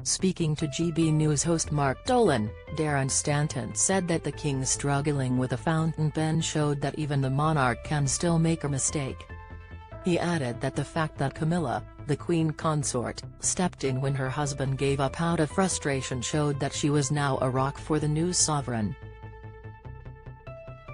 Speaking to GB News host Mark Dolan, Darren Stanton said that the king struggling with a fountain pen showed that even the monarch can still make a mistake. He added that the fact that Camilla, the Queen Consort, stepped in when her husband gave up out of frustration showed that she was now a rock for the new sovereign.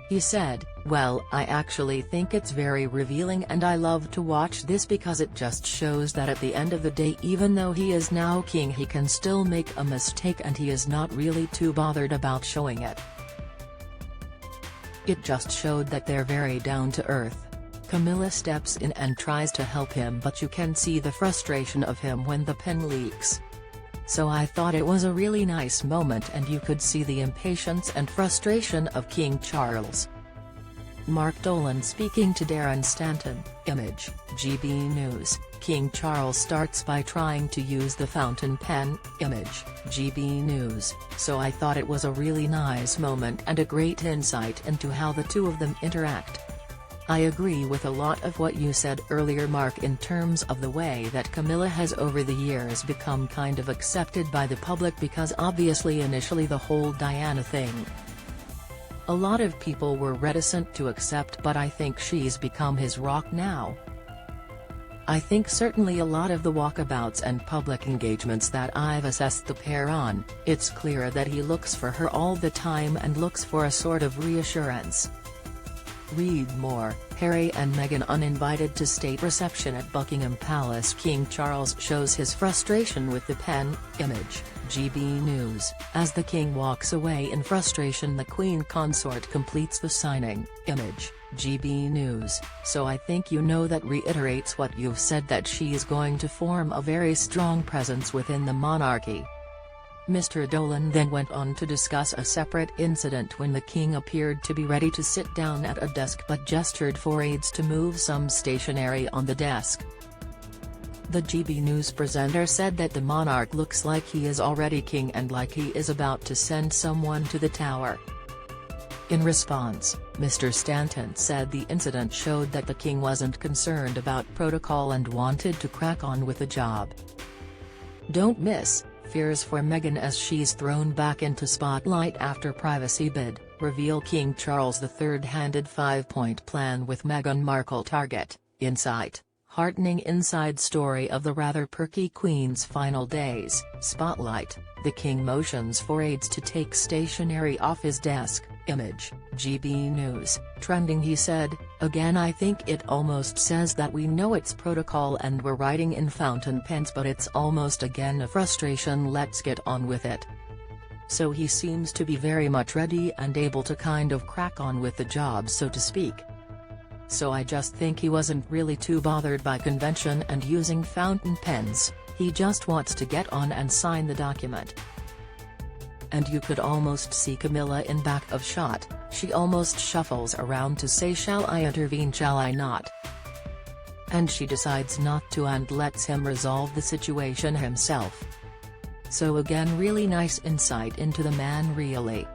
He said, "Well, I actually think it's very revealing and I love to watch this because it just shows that at the end of the day even though he is now king he can still make a mistake and he is not really too bothered about showing it. It just showed that they're very down to earth." Camilla steps in and tries to help him but you can see the frustration of him when the pen leaks. "So I thought it was a really nice moment and you could see the impatience and frustration of King Charles." Mark Dolan speaking to Darren Stanton, Image, GB News. King Charles starts by trying to use the fountain pen, Image, GB News, "So I thought it was a really nice moment and a great insight into how the two of them interact. I agree with a lot of what you said earlier Mark in terms of the way that Camilla has over the years become kind of accepted by the public because obviously initially the whole Diana thing. A lot of people were reticent to accept but I think she's become his rock now. I think certainly a lot of the walkabouts and public engagements that I've assessed the pair on, it's clear that he looks for her all the time and looks for a sort of reassurance." Read more. Harry and Meghan uninvited to state reception at Buckingham Palace. King Charles shows his frustration with the pen, Image, GB News. As the king walks away in frustration the Queen Consort completes the signing, Image, GB News. "So I think you know that reiterates what you've said that she is going to form a very strong presence within the monarchy." Mr. Dolan then went on to discuss a separate incident when the king appeared to be ready to sit down at a desk but gestured for aides to move some stationery on the desk. The GB News presenter said that the monarch looks like he is already king and like he is about to send someone to the Tower. In response, Mr. Stanton said the incident showed that the king wasn't concerned about protocol and wanted to crack on with the job. Don't miss. Fears for Meghan as she's thrown back into spotlight after privacy bid, reveal King Charles III handed 5-point plan with Meghan Markle target, insight, heartening inside story of the rather perky Queen's final days, spotlight, the king motions for aides to take stationery off his desk, Image, GB News, trending he said, "Again I think it almost says that we know it's protocol and we're writing in fountain pens but it's almost again a frustration, let's get on with it." So he seems to be very much ready and able to kind of crack on with the job so to speak. So I just think he wasn't really too bothered by convention and using fountain pens, he just wants to get on and sign the document. And you could almost see Camilla in back of shot, she almost shuffles around to say shall I intervene shall I not? And she decides not to and lets him resolve the situation himself. So again really nice insight into the man really.